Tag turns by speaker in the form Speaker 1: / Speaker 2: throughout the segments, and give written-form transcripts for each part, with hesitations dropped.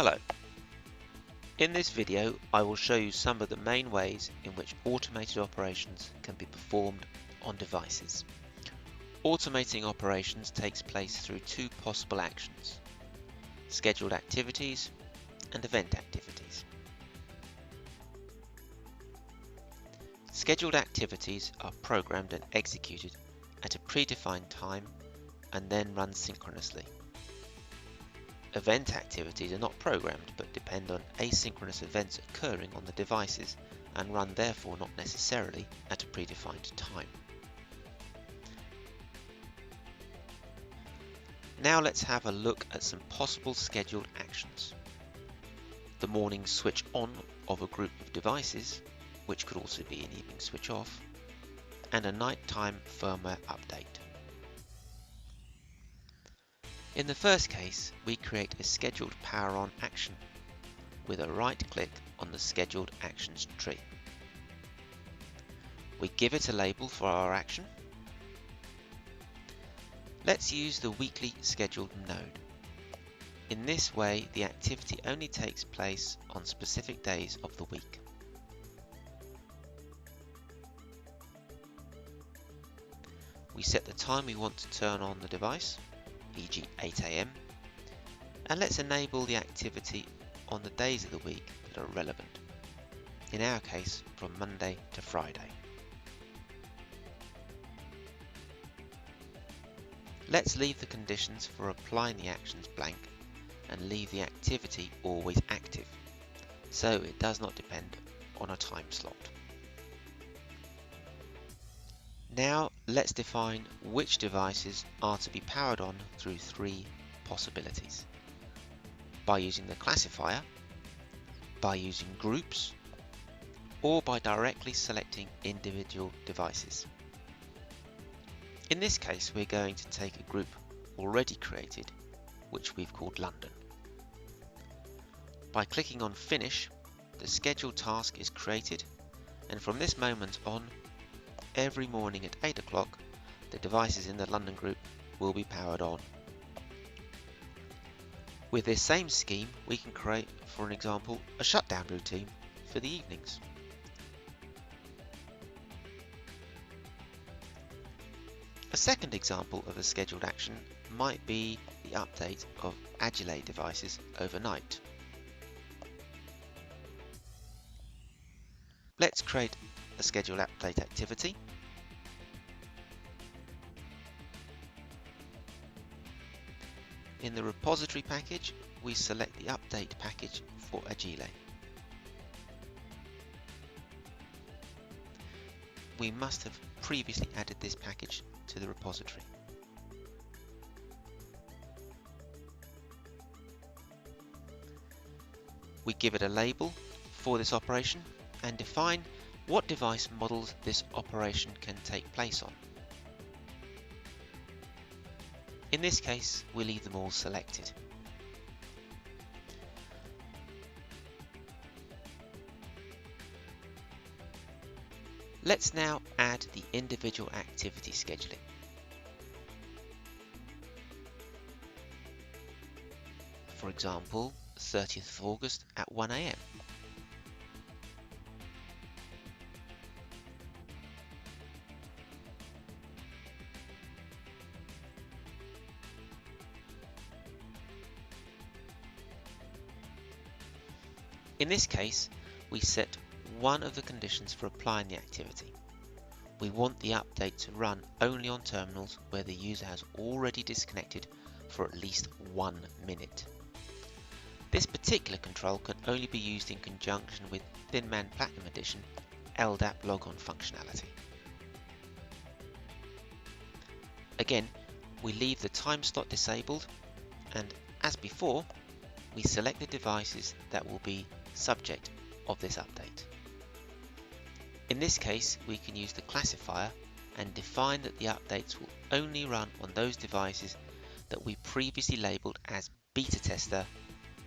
Speaker 1: Hello. In this video I will show you some of the main ways in which automated operations can be performed on devices. Automating operations takes place through two possible actions: scheduled activities and event activities. Scheduled activities are programmed and executed at a predefined time and then run synchronously. Event activities are not programmed but depend on asynchronous events occurring on the devices and run therefore not necessarily at a predefined time. Now let's have a look at some possible scheduled actions. The morning switch on of a group of devices, which could also be an evening switch off, and a nighttime firmware update. In the first case, we create a scheduled power on action with a right click on the scheduled actions tree. We give it a label for our action. Let's use the weekly scheduled node. In this way, the activity only takes place on specific days of the week. We set the time we want to turn on the device, e.g. 8 AM, and let's enable the activity on the days of the week that are relevant, in our case from Monday to Friday. Let's leave the conditions for applying the actions blank and leave the activity always active, so it does not depend on a time slot. Now let's define which devices are to be powered on through three possibilities: by using the classifier, by using groups, or by directly selecting individual devices. In this case, we're going to take a group already created, which we've called London. By clicking on Finish, the scheduled task is created, and from this moment on, every morning at 8 o'clock, the devices in the London group will be powered on. With this same scheme, we can create, for an example, a shutdown routine for the evenings. A second example of a scheduled action might be the update of Agile devices overnight. Let's create a scheduled update activity. In the repository package, we select the update package for Agile. We must have previously added this package to the repository. We give it a label for this operation and define what device models this operation can take place on. In this case, we leave them all selected. Let's now add the individual activity scheduling. For example, 30th of August at 1 AM. In this case, we set one of the conditions for applying the activity. We want the update to run only on terminals where the user has already disconnected for at least 1 minute. This particular control can only be used in conjunction with ThinMan Platinum Edition LDAP logon functionality. Again, we leave the time slot disabled, and as before, we select the devices that will be subject of this update. In this case, we can use the classifier and define that the updates will only run on those devices that we previously labeled as beta tester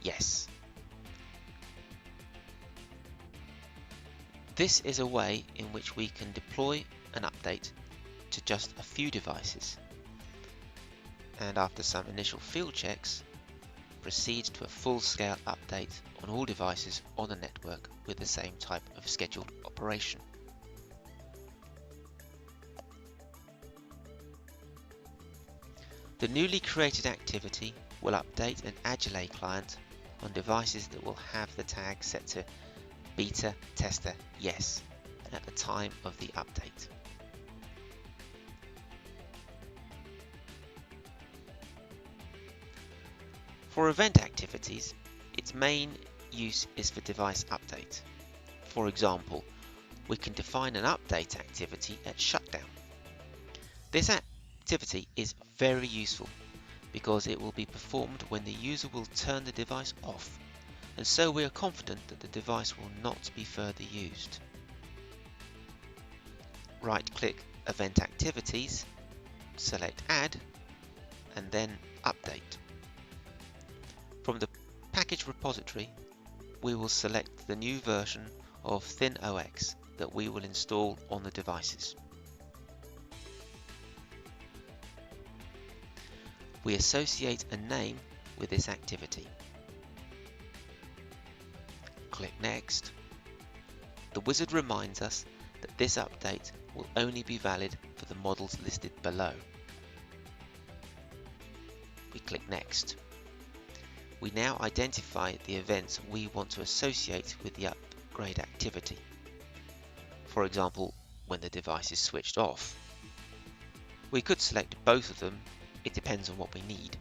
Speaker 1: yes. This is a way in which we can deploy an update to just a few devices, and after some initial field checks, proceed to a full-scale update. update on all devices on the network with the same type of scheduled operation. The newly created activity will update an Agile client on devices that will have the tag set to beta tester yes at the time of the update. For event activities, its main use is for device update. For example, we can define an update activity at shutdown. This activity is very useful because it will be performed when the user will turn the device off, and so we are confident that the device will not be further used. Right-click Event Activities, select Add, and then Update. From the package repository, we will select the new version of ThinOX that we will install on the devices. We associate a name with this activity. Click Next. The wizard reminds us that this update will only be valid for the models listed below. We click Next. We now identify the events we want to associate with the upgrade activity. For example, when the device is switched off. We could select both of them, it depends on what we need.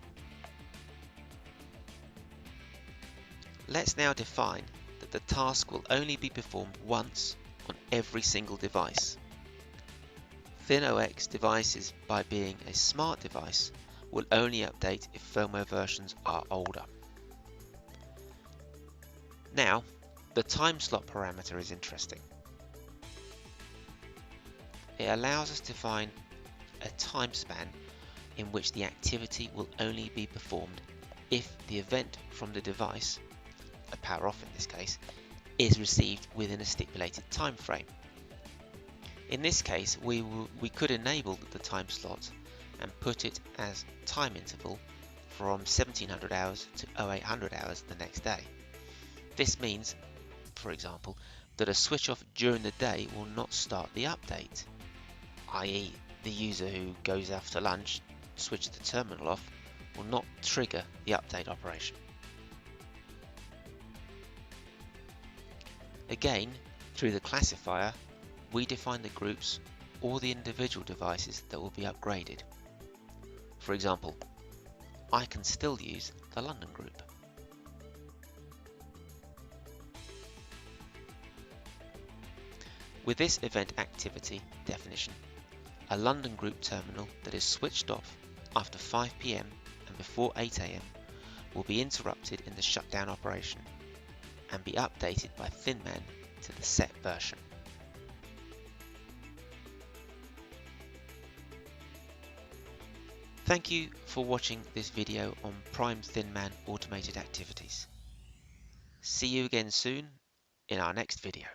Speaker 1: Let's now define that the task will only be performed once on every single device. ThinOX devices, by being a smart device, will only update if firmware versions are older. Now, the time slot parameter is interesting. It allows us to define a time span in which the activity will only be performed if the event from the device, a power off in this case, is received within a stipulated time frame. In this case, we could enable the time slot and put it as time interval from 1700 hours to 0800 hours the next day. This means, for example, that a switch off during the day will not start the update, i.e. the user who goes after lunch, switches the terminal off, will not trigger the update operation. Again, through the classifier, we define the groups or the individual devices that will be upgraded. For example, I can still use the London group. With this event activity definition, a London group terminal that is switched off after 5 PM and before 8 AM will be interrupted in the shutdown operation and be updated by ThinMan to the set version. Thank you for watching this video on Praim ThinMan automated activities. See you again soon in our next video.